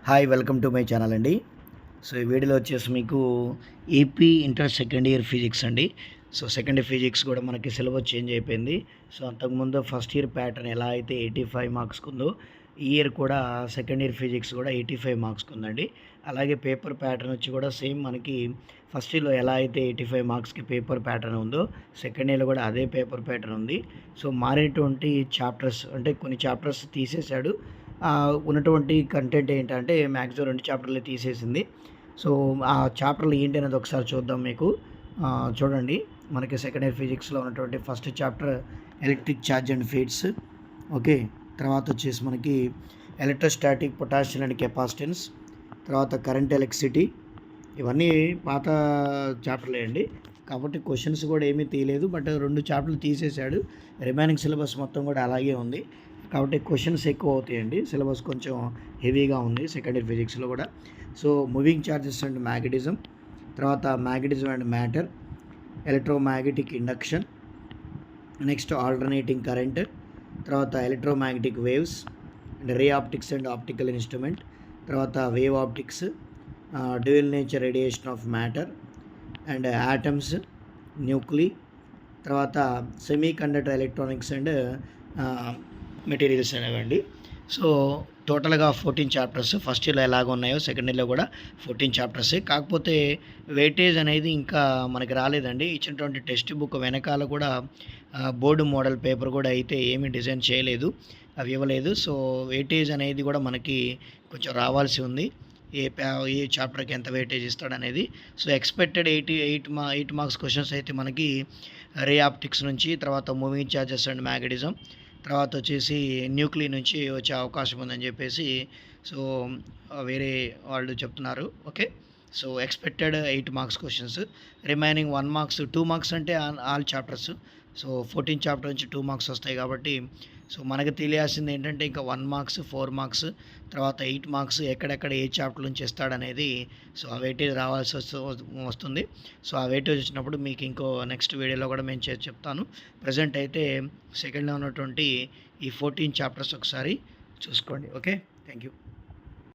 Hi welcome to my channel అండి. So ఈ వీడియోలో వచ్చేసి మీకు AP inter second year physics అండి. సో సెకండ్ ఇయర్ ఫిజిక్స్ కూడా మనకి సిలబస్ చేంజ్ అయిపోయింది. సో అంతకుముందు ఫస్ట్ ఇయర్ ప్యాటర్న్ ఎలా అయితే 85 మార్క్స్కి ఉందో ఈ ఇయర్ కూడా సెకండ్ ఇయర్ ఫిజిక్స్ కూడా 85 మార్క్స్కి ఉందండి. అలాగే పేపర్ ప్యాటర్న్ వచ్చి కూడా సేమ్ మనకి ఫస్ట్ ఇయర్లో ఎలా అయితే 85 మార్క్స్కి పేపర్ ప్యాటర్న్ ఉందో సెకండ్ ఇయర్లో కూడా అదే పేపర్ ప్యాటర్న్ ఉంది. సో మారేటువంటి చాప్టర్స్ అంటే కొన్ని చాప్టర్స్ తీసేశాడు. ఉన్నటువంటి కంటెంట్ ఏంటంటే మ్యాక్సిమం 2 చాప్టర్లే తీసేసింది. సో ఆ చాప్టర్లు ఏంటి అనేది ఒకసారి చూద్దాం మీకు. చూడండి, మనకి సెకండ్ ఇయర్ ఫిజిక్స్లో ఉన్నటువంటి first chapter electric charge and fields. Okay, తర్వాత వచ్చేసి మనకి ఎలక్ట్రోస్టాటిక్ పొటాన్షియల్ అండ్ కెపాసిటెన్స్, తర్వాత కరెంట్ ఎలక్ట్రిసిటీ. ఇవన్నీ పాత చాప్టర్లే అండి, కాబట్టి క్వశ్చన్స్ కూడా ఏమీ తీయలేదు. బట్ 2 చాప్టర్లు తీసేశాడు. రిమైనింగ్ సిలబస్ మొత్తం కూడా అలాగే ఉంది, కాబట్టి క్వశ్చన్స్ ఎక్కువ అవుతాయండి. సిలబస్ కొంచెం హెవీగా ఉంది సెకండ్ ఇయర్ ఫిజిక్స్లో కూడా. So moving charges and magnetism, తర్వాత magnetism and matter, electromagnetic induction, next alternating current, తర్వాత electromagnetic waves and ray optics and optical instrument, తర్వాత wave optics, dual nature radiation of matter and atoms, nuclei, తర్వాత semiconductor electronics and materials అనేవండి. So టోటల్గా 14 chapters. First ఇయర్లో ఎలాగ ఉన్నాయో second ఇయర్లో కూడా 14 చాప్టర్సే. కాకపోతే వెయిటేజ్ అనేది ఇంకా మనకి రాలేదండి. ఇచ్చినటువంటి టెక్స్ట్ బుక్ వెనకాల కూడా బోర్డు మోడల్ పేపర్ కూడా అయితే ఏమీ డిజైన్ చేయలేదు, అవి ఇవ్వలేదు. సో వెయిటేజ్ అనేది కూడా మనకి కొంచెం రావాల్సి ఉంది, ఏ చాప్టర్కి ఎంత వెయిటేజ్ ఇస్తాడనేది. సో ఎక్స్పెక్టెడ్ 8 మార్క్స్ క్వశ్చన్స్ అయితే మనకి రే ఆప్టిక్స్ నుంచి, తర్వాత మూవింగ్ ఛార్జెస్ అండ్ మ్యాగ్నెటిజం, తర్వాత వచ్చేసి న్యూక్లీ నుంచి వచ్చే అవకాశం ఉందని చెప్పేసి సో వేరే వాళ్ళు చెప్తున్నారు. Okay, so expected 8 marks questions, remaining 1 marks 2 marks అంటే ఆల్ చాప్టర్స్. సో 14 చాప్టర్ నుంచి 2 మార్క్స్ వస్తాయి కాబట్టి సో మనకు తెలియాల్సింది ఏంటంటే ఇంకా 1 మార్క్స్ 4 మార్క్స్ తర్వాత 8 మార్క్స్ ఎక్కడెక్కడ ఏ చాప్టర్ నుంచి ఇస్తాడనేది. సో ఆ వెయిటేజ్ రావాల్సి వస్తుంది. సో ఆ వెయిటేజ్ వచ్చినప్పుడు మీకు ఇంకో నెక్స్ట్ వీడియోలో కూడా నేను చెప్తాను. ప్రజెంట్ అయితే సెకండ్లో ఉన్నటువంటి ఈ 14 చాప్టర్స్ ఒకసారి చూసుకోండి. Okay, thank you.